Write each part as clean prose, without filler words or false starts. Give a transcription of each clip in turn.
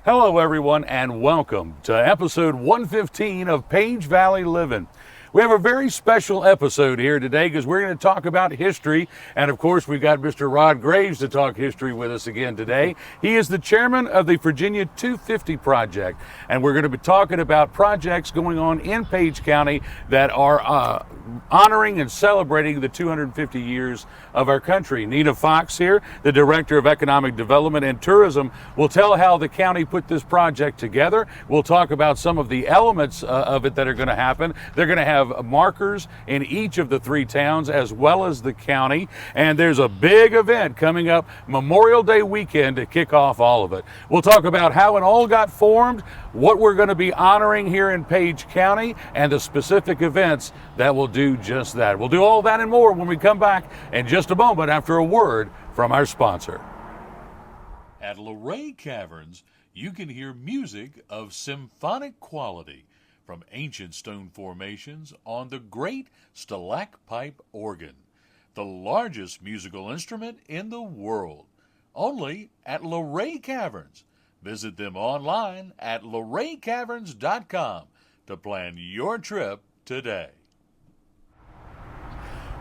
Hello everyone and welcome to episode 115 of Page Valley Livin'. We have a very special episode here today because we're going to talk about history, and of course we've got Mr. Rod Graves to talk history with us again today. He is the chairman of the VA250 project, and we're going to be talking about projects going on in Page County that are honoring and celebrating the 250 years of our country. Nina Fox here, the Director of Economic Development and Tourism, will tell how the county put this project together. We'll talk about some of the elements of it that are going to happen. They're going to have markers in each of the three towns as well as the county, and there's a big event coming up Memorial Day weekend to kick off all of it. We'll talk about how it all got formed, what we're going to be honoring here in Page County, and the specific events that will do just that. We'll do all that and more when we come back in just a moment after a word from our sponsor. At Luray Caverns, you can hear music of symphonic quality from ancient stone formations on the great stalacpipe organ, the largest musical instrument in the world, only at Luray Caverns. Visit them online at luraycaverns.com to plan your trip today.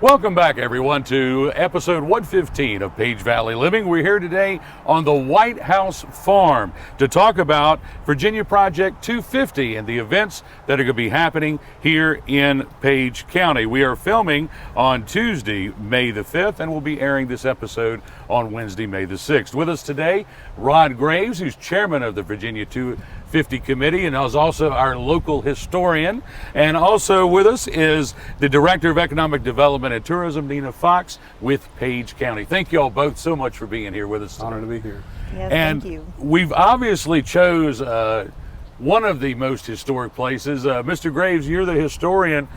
Welcome back, everyone, to episode 115 of Page Valley Living. We're here today on the White House Farm to talk about Virginia Project 250 and the events that are going to be happening here in Page County. We are filming on Tuesday, May the 5th, and we'll be airing this episode on Wednesday, May the 6th. With us today, Rod Graves, who's chairman of the Virginia 250 Committee and is also our local historian. And also with us is the Director of Economic Development and Tourism, Nina Fox, with Page County. Thank you all both so much for being here with us today. Honor to be here. Yes, And thank you. we've obviously chose one of the most historic places. Mr. Graves, you're the historian.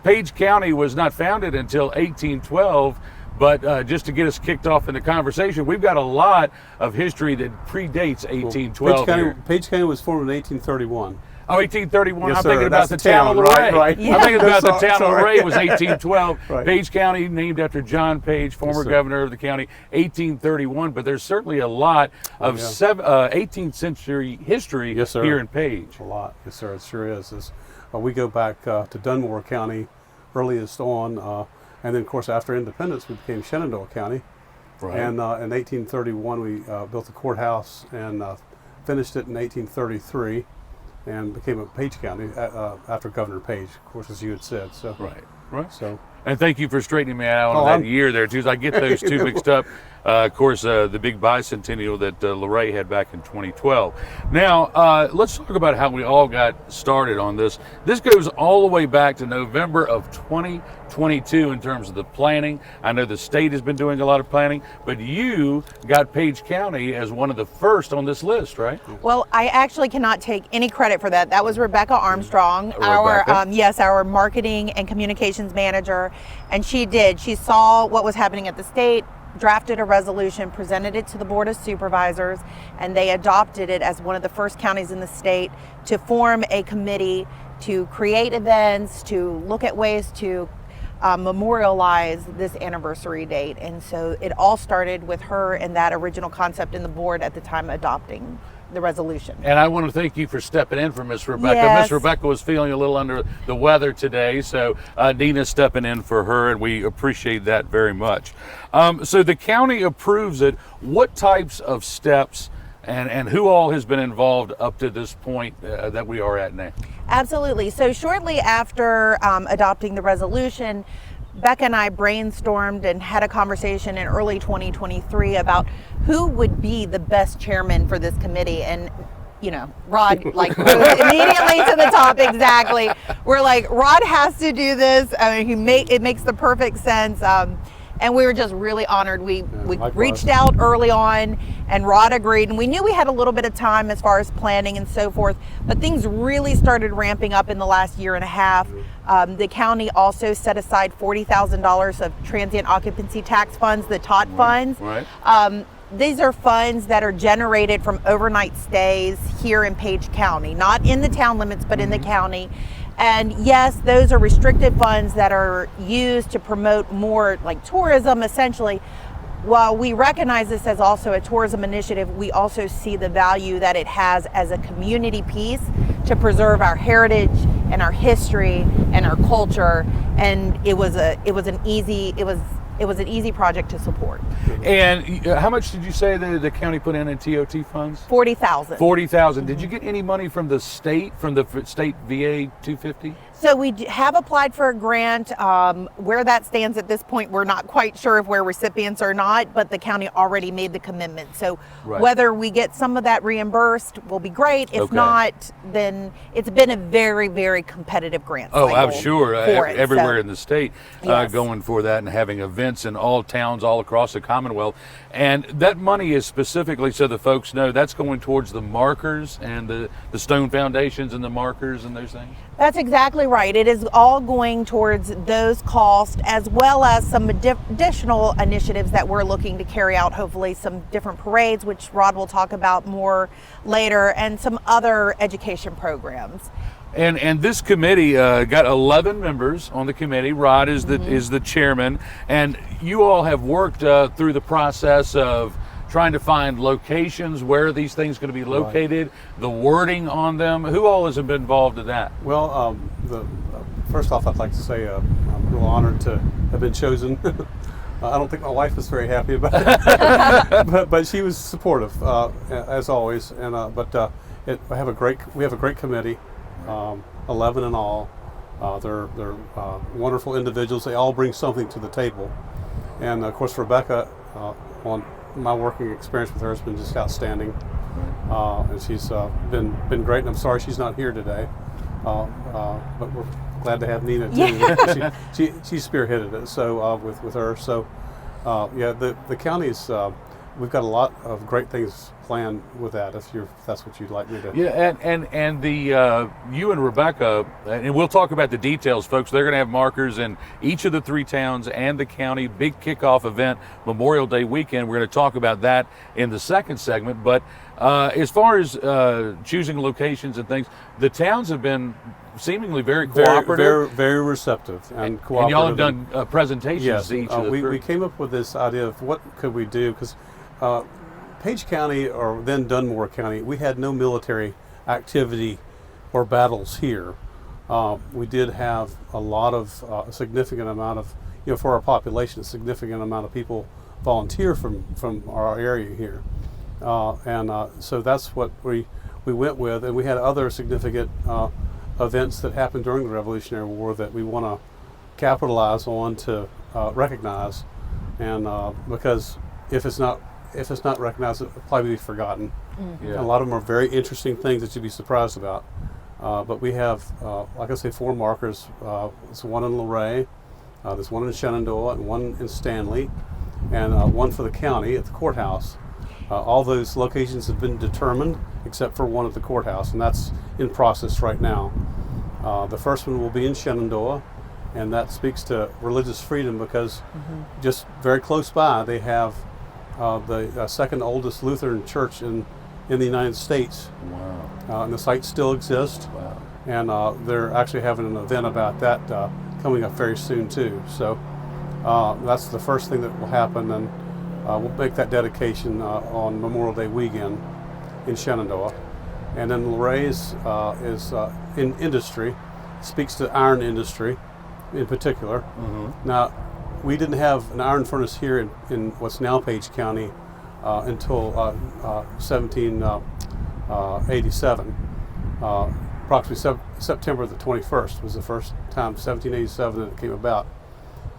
Page County was not founded until 1812. But just to get us kicked off in the conversation, we've got a lot of history that predates 1812. Page County was formed in 1831. Oh, 1831. Yes, I'm sir. thinking about That's the town of Luray. right. I'm thinking about the town of Luray was 1812. Right. Page County, named after John Page, former governor of the county, 1831. But there's certainly a lot of 18th century history here in Page. A lot, yes, sir. It sure is. We go back to Dunmore County earliest on. And then, of course, after independence, we became Shenandoah County. Right. And in 1831, we built the courthouse and finished it in 1833 and became a Page County after Governor Page, of course, as you had said. So, Right. So, and thank you for straightening me out on that year there, too. I get those two mixed up. Of course, the big bicentennial that Luray had back in 2012. Now, let's talk about how we all got started on this. This goes all the way back to November of 2022 in terms of the planning. I know the state has been doing a lot of planning, but you got Page County as one of the first on this list, right? Well, I actually cannot take any credit for that. That was Rebecca Armstrong, our marketing and communications manager, and she saw what was happening at the state, drafted a resolution, presented it to the Board of Supervisors, and they adopted it as one of the first counties in the state to form a committee to create events, to look at ways to memorialize this anniversary date. And so it all started with her and that original concept in the board at the time adopting the resolution. And I want to thank you for stepping in for Miss Rebecca. Yes. Miss Rebecca was feeling a little under the weather today, so Nina's stepping in for her, and we appreciate that very much. So the county approves it. What types of steps and who all has been involved up to this point that we are at now? Absolutely. So shortly after adopting the resolution, Becca and I brainstormed and had a conversation in early 2023 about who would be the best chairman for this committee. And, you know, Rod rose immediately to the top. Exactly. We're like, Rod has to do this. I mean, it makes the perfect sense. And we were just really honored. We reached out early on, and Rod agreed. And we knew we had a little bit of time as far as planning and so forth, but things really started ramping up in the last year and a half. The county also set aside $40,000 of transient occupancy tax funds, the TOT funds. Right. These are funds that are generated from overnight stays here in Page County, not in the town limits, but in the county. And yes, those are restricted funds that are used to promote more like tourism essentially, while we recognize this as also a tourism initiative, we also see the value that it has as a community piece to preserve our heritage and our history and our culture. And it was an easy project to support. And how much did you say the county put in TOT funds? 40,000. 40,000. Did you get any money from the state state VA250? So we have applied for a grant. Where that stands at this point, we're not quite sure if we're recipients or not, but the county already made the commitment. So Right. whether we get some of that reimbursed will be great. If Okay. not, then it's been a very, very competitive grant Oh, I'm cycle sure. for it. Everywhere So, in the state Yes. going for that and having events in all towns all across the Commonwealth. And that money is specifically, so the folks know, that's going towards the markers and the stone foundations and the markers and those things? That's exactly right. It is all going towards those costs, as well as some additional initiatives that we're looking to carry out, hopefully some different parades, which Rod will talk about more later, and some other education programs. And this committee got 11 members on the committee. Rod is Mm-hmm. the chairman, and you all have worked through the process of trying to find locations where these things going to be located, the wording on them. Who all has been involved in that? Well, first off, I'd like to say I'm real honored to have been chosen. I don't think my wife was very happy about it, but she was supportive as always. And we have a great committee, 11 in all. They're wonderful individuals. They all bring something to the table, and of course Rebecca, on my working experience with her has been just outstanding, and she's been great. And I'm sorry she's not here today, but we're glad to have Nina too. Yeah. she spearheaded it. So with her, so yeah, the county's we've got a lot of great things planned with that. If that's what you'd like me to. Yeah, and the you and Rebecca, and we'll talk about the details, folks. They're going to have markers in each of the 3 towns and the county. Big kickoff event, Memorial Day weekend. We're going to talk about that in the second segment. But as far as choosing locations and things, the towns have been seemingly very cooperative, very receptive and cooperative. and y'all have done presentations Yes, to each of the we three. came up with this idea of what could we do, because Page County, or then Dunmore County, we had no military activity or battles here. We did have a lot of a significant amount of, for our population, a significant amount of people volunteer from our area here, so that's what we went with, and we had other significant events that happened during the Revolutionary War that we want to capitalize on to recognize, and because if it's not recognized, it'll probably be forgotten. Yeah. A lot of them are very interesting things that you'd be surprised about. But we have, like I say, 4 markers. There's one in Luray, there's one in Shenandoah, and one in Stanley, and one for the county at the courthouse. All those locations have been determined except for one at the courthouse, and that's in process right now. The first one will be in Shenandoah, and that speaks to religious freedom because just very close by they have the second oldest Lutheran church in the United States. Wow. And the site still exists. Wow. And they're actually having an event about that coming up very soon too. So that's the first thing that will happen, and we'll make that dedication on Memorial Day weekend in Shenandoah. And then Luray's is in industry, speaks to iron industry in particular. Now, we didn't have an iron furnace here in what's now Page County until 1787. Approximately September the 21st was the first time, 1787, that it came about.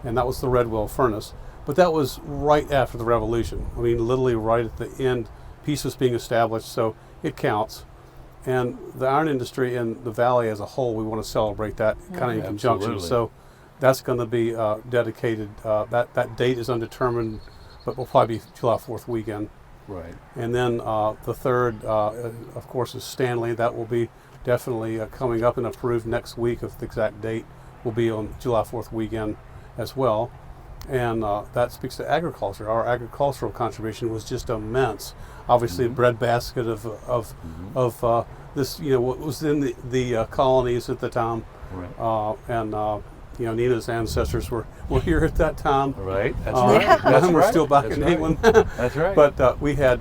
And that was the Redwell furnace. But that was right after the Revolution. I mean, literally right at the end, peace was being established, so it counts. And the iron industry in the valley as a whole, we want to celebrate that kind of in conjunction. Absolutely. So that's going to be dedicated. That date is undetermined, but will probably be July 4th weekend. Right. And then the third, of course, is Stanley. That will be definitely coming up and approved next week. Of the exact date will be on July 4th weekend as well. And that speaks to agriculture. Our agricultural contribution was just immense. Obviously, a breadbasket of this, what was in the colonies at the time. Right. Nina's ancestors were here at that time. Right. That's right. Yeah. That's We're right. still back That's in right. England. That's right. But we had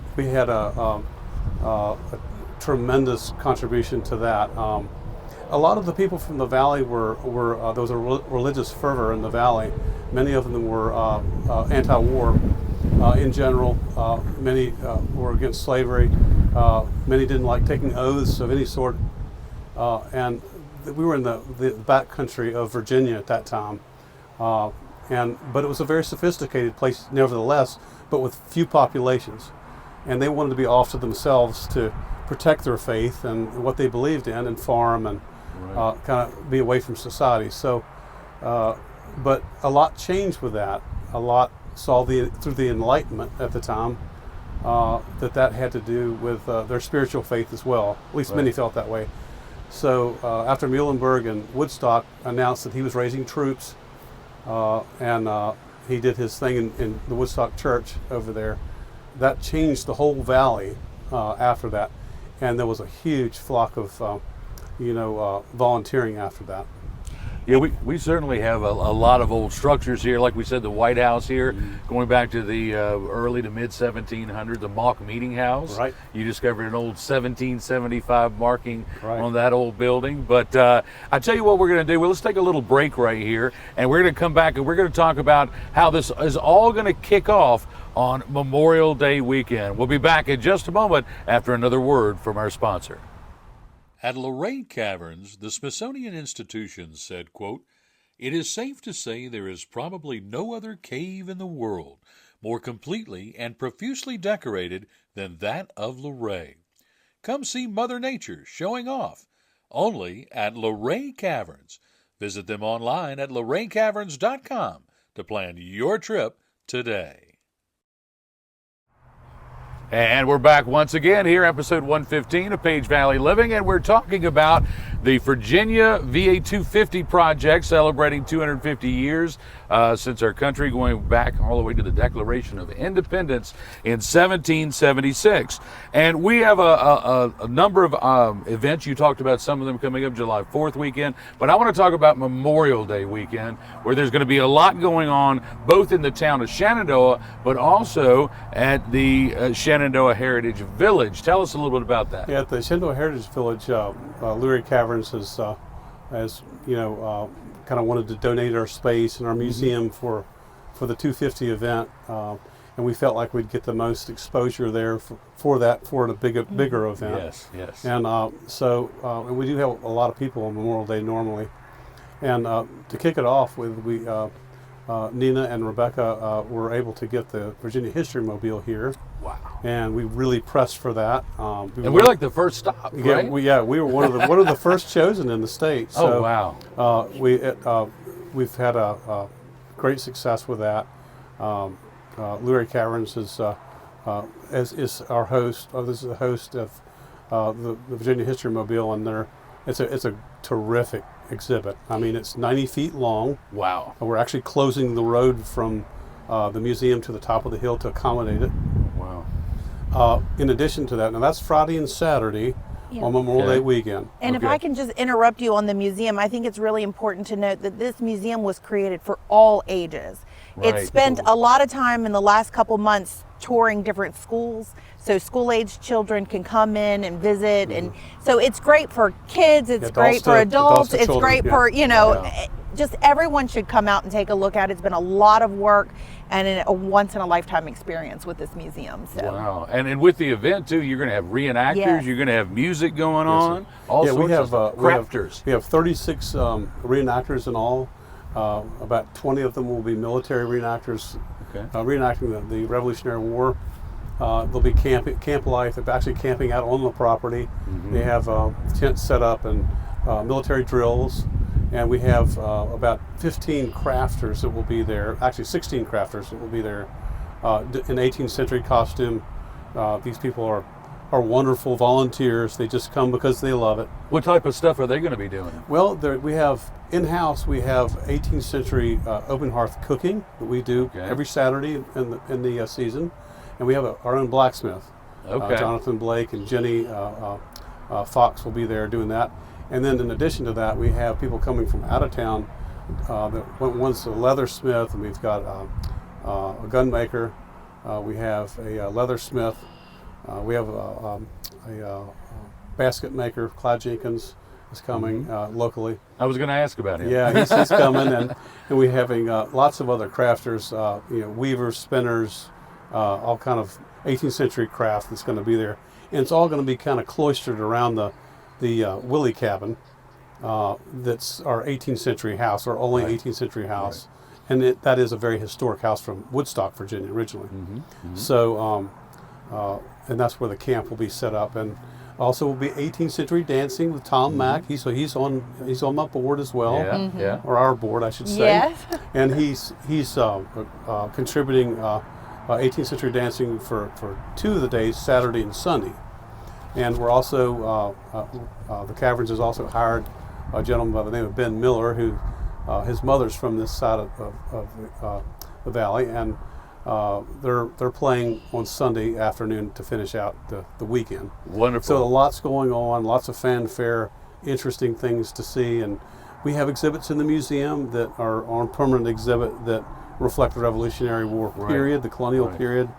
a tremendous contribution to that. A lot of the people from the valley were there was a religious fervor in the valley. Many of them were anti-war in general. Many were against slavery. Many didn't like taking oaths of any sort. And we were in the back country of Virginia at that time. But it was a very sophisticated place nevertheless, but with few populations. And they wanted to be off to themselves to protect their faith and what they believed in and farm and kind of be away from society. So, but a lot changed with that. A lot saw through the Enlightenment at the time that had to do with their spiritual faith as well. At least many felt that way. So after Muhlenberg and Woodstock announced that he was raising troops, and he did his thing in the Woodstock Church over there, that changed the whole valley after that. And there was a huge flock of volunteering after that. Yeah, we certainly have a lot of old structures here. Like we said, the White House here, going back to the early to mid 1700s, the Mock Meeting House. Right. You discovered an old 1775 marking Right. on that old building. But I tell you what we're going to do. Well, let's take a little break right here, and we're going to come back and we're going to talk about how this is all going to kick off on Memorial Day weekend. We'll be back in just a moment after another word from our sponsor. At Luray Caverns, the Smithsonian Institution said, quote, "It is safe to say there is probably no other cave in the world more completely and profusely decorated than that of Luray. Come see Mother Nature showing off, only at Luray Caverns. Visit them online at luraycaverns.com to plan your trip today." And we're back once again here, episode 115 of Page Valley Living, and we're talking about the Virginia VA250 project, celebrating 250 years since our country, going back all the way to the Declaration of Independence in 1776. And we have a number of events. You talked about some of them coming up July 4th weekend, but I want to talk about Memorial Day weekend, where there's going to be a lot going on, both in the town of Shenandoah, but also at the Shenandoah Heritage Village. Tell us a little bit about that. Yeah, at the Shenandoah Heritage Village, Luray Caverns has kind of wanted to donate our space and our museum for the 250 event, and we felt like we'd get the most exposure there for a bigger event. Yes. And and we do have a lot of people on Memorial Day normally. And to kick it off with, Nina and Rebecca were able to get the Virginia History Mobile here. Wow. And we really pressed for that. And we're like the first stop, right? We were one of the first chosen in the state. So, wow. We've had a great success with that. Luray Caverns is our host. This is the host of the Virginia History Mobile, and it's a terrific exhibit. I mean, it's 90 feet long. Wow. We're actually closing the road from the museum to the top of the hill to accommodate it. Wow. In addition to that, now that's Friday and Saturday on Memorial Day weekend. And if I can just interrupt you on the museum, I think it's really important to note that this museum was created for all ages. Right. It spent a lot of time in the last couple months touring different schools, so school-age children can come in and visit, and so it's great for kids, it's great for adults, it's great for, just everyone should come out and take a look at it. It's been a lot of work and a once-in-a-lifetime experience with this museum. So. Wow. And with the event, too, you're going to have reenactors, Yes. you're going to have music going on, all sorts we have, of crafters. We have 36 reenactors in all. About 20 of them will be military reenactors, reenacting the Revolutionary War. They'll be camp life. They're actually camping out on the property. They have tents set up and military drills. And we have about 15 crafters that will be there, actually 16 crafters that will be there in 18th century costume. These people are wonderful volunteers. They just come because they love it. What type of stuff are they going to be doing? Well, we have in-house, we have 18th century open hearth cooking that we do every Saturday in the season. And we have our own blacksmith. Jonathan Blake and Jenny Fox will be there doing that. And then in addition to that, we have people coming from out of town One's a leathersmith, and we've got a gun maker. We have a leathersmith. We have a basket maker. Clyde Jenkins is coming locally. I was going to ask about him. Yeah, he's coming, and we're having lots of other crafters, weavers, spinners, all kind of 18th century craft that's going to be there. And it's all going to be kind of cloistered around the Willie cabin. That's our 18th century house, our only 18th century house. Right. And that is a very historic house from Woodstock, Virginia, originally. So, and that's where the camp will be set up. And also will be 18th century dancing with Tom Mack. He's on my board as well. Yeah. Or our board, I should say. Yes. And he's contributing 18th century dancing for 2 of the days, Saturday and Sunday. And we're also, the Caverns has also hired a gentleman by the name of Ben Miller, who his mother's from this side of the valley, and they're playing on Sunday afternoon to finish out the weekend. Wonderful. So lots going on, lots of fanfare, interesting things to see, and we have exhibits in the museum that are on permanent exhibit that reflect the Revolutionary War period, the colonial period,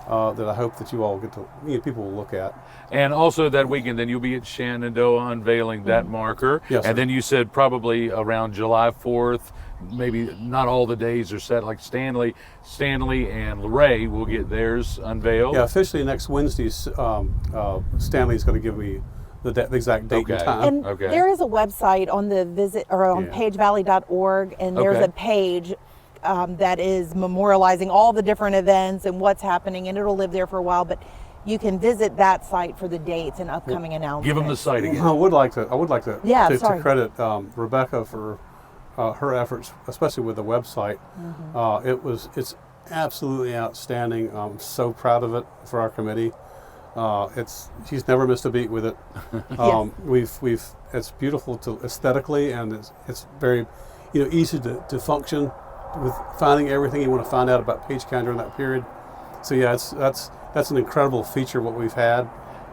that I hope that you all get to, people will look at. And also that weekend, then you'll be at Shenandoah unveiling that marker. Yes, and sir. then you said probably around July 4th, maybe not all the days are set, like Stanley and Ray will get theirs unveiled. Yeah, officially next Wednesday, Stanley's going to give me the exact date and time. And there is a website on the visit or on pagevalley.org, and there's a page that is memorializing all the different events and what's happening, and it'll live there for a while. But you can visit that site for the dates and upcoming announcements. Give them the site again. I would like to sorry. credit Rebecca for her efforts, especially with the website. It's absolutely outstanding. I'm so proud of it for our committee. She's never missed a beat with it. It's beautiful aesthetically, and it's very easy to function with finding everything you want to find out about Page County during that period. So yeah, that's an incredible feature what we've had.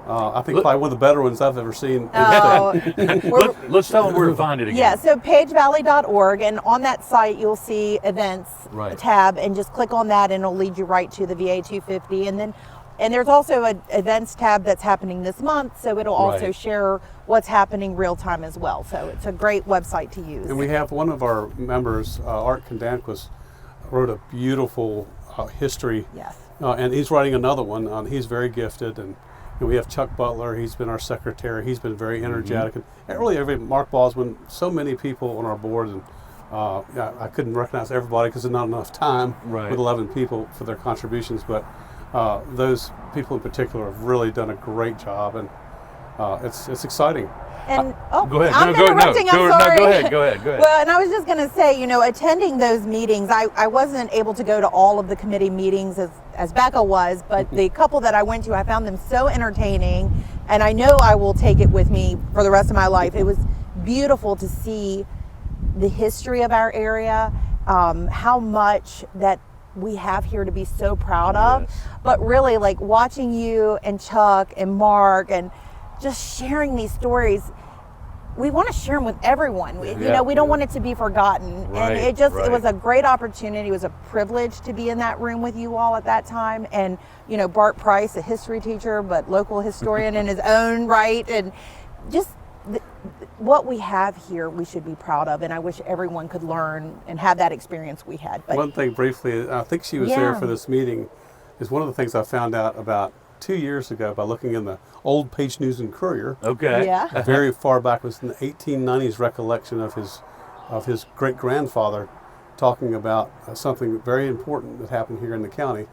I think probably one of the better ones I've ever seen. Let's tell them where to find it again. Yeah, so pagevalley.org, and on that site you'll see events tab, and just click on that and it'll lead you right to the VA250. And there's also an events tab that's happening this month, so it'll also share what's happening real time as well. So it's a great website to use. And we have one of our members, Art Condanquist, wrote a beautiful history. Yes. And he's writing another one. He's very gifted. And we have Chuck Butler. He's been our secretary. He's been very energetic. And really, Mark Boswin, so many people on our board. And I couldn't recognize everybody because there's not enough time with 11 people for their contributions. But those people in particular have really done a great job. And it's exciting. And go ahead. I'm interrupting. I'm sorry. No, go ahead. Well, and I was just going to say, attending those meetings, I wasn't able to go to all of the committee meetings as Becca was, but the couple that I went to, I found them so entertaining, and I know I will take it with me for the rest of my life. It was beautiful to see the history of our area, how much that we have here to be so proud of, but really like watching you and Chuck and Mark and just sharing these stories. We want to share them with everyone. We don't want it to be forgotten. And it was a great opportunity. It was a privilege to be in that room with you all at that time. And, Bart Price, a history teacher, but local historian in his own right. And just what we have here, we should be proud of. And I wish everyone could learn and have that experience we had. But one thing briefly, I think she was there for this meeting, is one of the things I found out about 2 years ago by looking in the old Page News and Courier. Okay. Yeah. Very far back, was in the 1890s recollection of his great grandfather talking about something very important that happened here in the county.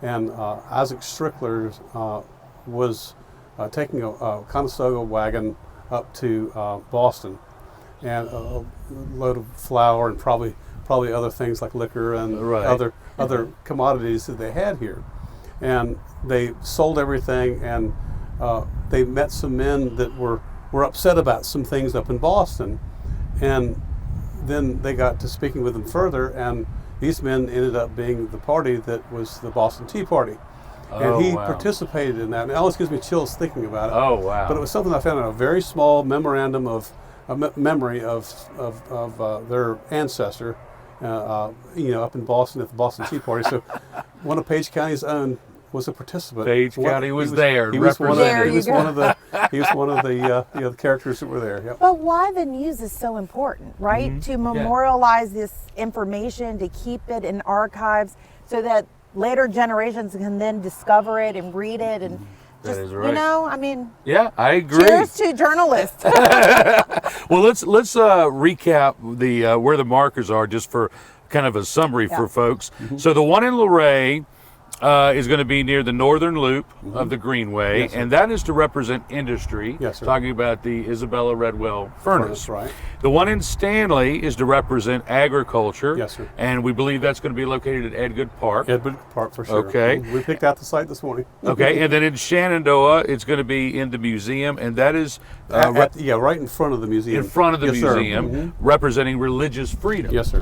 And Isaac Strickler was taking a Conestoga wagon up to Boston, and a load of flour and probably other things like liquor and other commodities that they had here. And they sold everything, and they met some men that were upset about some things up in Boston. And then they got to speaking with them further, and these men ended up being the party that was the Boston Tea Party. And he participated in that. And it always gives me chills thinking about it. Oh, wow. But it was something I found in a very small memorandum of memory of their ancestor, up in Boston at the Boston Tea Party. So one of Page County's own was a participant. Page County was there. He was one of represented. the characters that were there. Yep. But why the news is so important, right? To memorialize this information, to keep it in archives so that later generations can then discover it and read it and That just, is right. I mean, Yeah, I agree. cheers to journalists. Well, let's recap the where the markers are, just for kind of a summary for folks. So the one in Luray is going to be near the northern loop of the Greenway, Yes, sir. and that is to represent industry. Yes, sir. Talking about the Isabella Redwell furnace. Right. The one in Stanley is to represent agriculture. Yes, sir. And we believe that's going to be located at Edgood Park. Edgood Park for sure. Okay. We picked out the site this morning. Okay, and then in Shenandoah, it's going to be in the museum, and that is right in front of the museum. in front of the Yes, sir. museum, representing religious freedom. Yes, sir.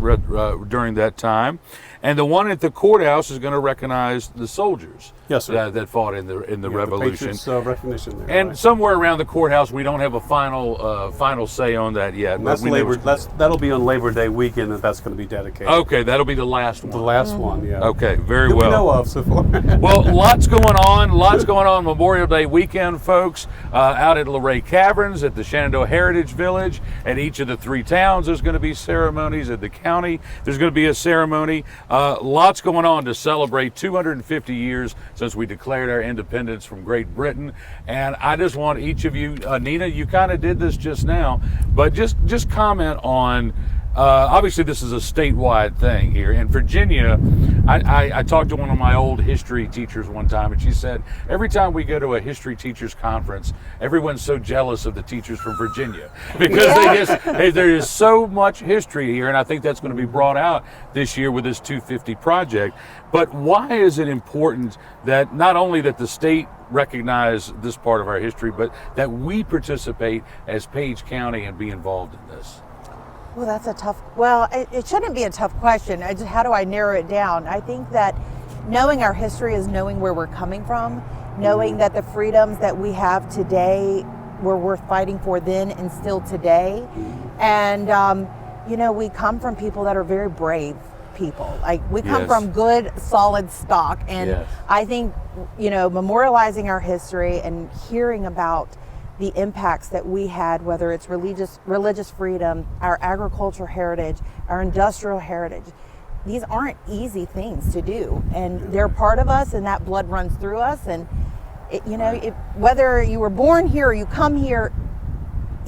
During that time, and the one at the courthouse is going to recognize the soldiers. Yes, sir. That fought in the The Revolution. Patriots, recognition there. And right. somewhere around the courthouse, we don't have a final say on that yet. And but that's we know it's- that'll be on Labor Day weekend that's going to be dedicated. Okay, that'll be the last one. The last one, yeah. Okay, very That well. we know of so far. Well, lots going on Memorial Day weekend, folks. Out at Luray Caverns, at the Shenandoah Heritage Village, at each of the three towns, there's going to be ceremonies. At the county, there's going to be a ceremony. Lots going on to celebrate 250 years since we declared our independence from Great Britain. And I just want each of you, Nina, you kind of did this just now, but just comment on. Obviously, this is a statewide thing here. In Virginia, I talked to one of my old history teachers one time, and she said, every time we go to a history teachers conference, everyone's so jealous of the teachers from Virginia because there is so much history here, and I think that's going to be brought out this year with this 250 project. But why is it important that not only that the state recognize this part of our history, but that we participate as Page County and be involved in this? Well, that's a tough. Well, it shouldn't be a tough question. How do I narrow it down? I think that knowing our history is knowing where we're coming from, knowing that the freedoms that we have today were worth fighting for then and still today. And, we come from people that are very brave people. Like, we come from good, solid stock. And I think, memorializing our history and hearing about the impacts that we had, whether it's religious freedom, our agricultural heritage, our industrial heritage, these aren't easy things to do, and they're part of us, and that blood runs through us. And whether you were born here or you come here,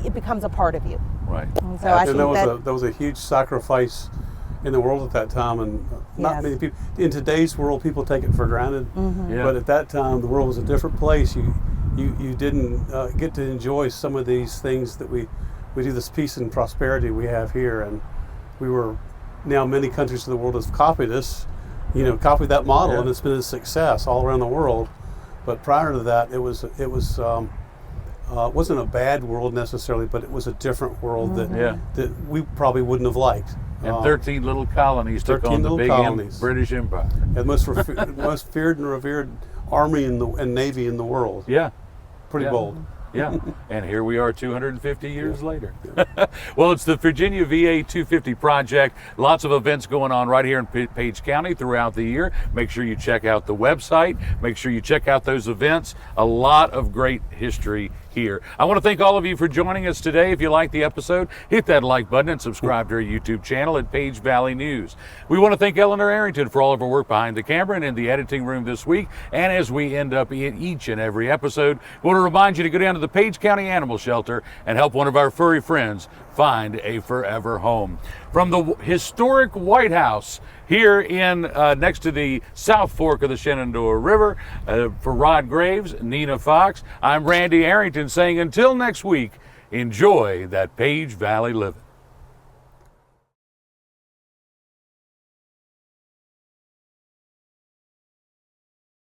it becomes a part of you. Right. And so I think that was a huge sacrifice in the world at that time, and not many people. In today's world, people take it for granted, but at that time, the world was a different place. You didn't get to enjoy some of these things that we do, this peace and prosperity we have here, and now many countries of the world have copied us, copied that model, and it's been a success all around the world. But prior to that, it wasn't a bad world necessarily, but it was a different world that we probably wouldn't have liked. And 13 little colonies took on the big British Empire. And most feared and revered army and navy in the world. Yeah. Pretty bold. Yeah, and here we are 250 years later. Well, it's the Virginia VA250 project. Lots of events going on right here in Page County throughout the year. Make sure you check out the website. Make sure you check out those events. A lot of great history here. I want to thank all of you for joining us today. If you liked the episode, hit that like button and subscribe to our YouTube channel at Page Valley News. We want to thank Eleanor Arrington for all of her work behind the camera and in the editing room this week. And as we end up in each and every episode, we want to remind you to go down to the Page County Animal Shelter and help one of our furry friends find a forever home. From the historic White House here in next to the South Fork of the Shenandoah River, for Rod Graves, Nina Fox, I'm Randy Arrington saying until next week, enjoy that Page Valley living.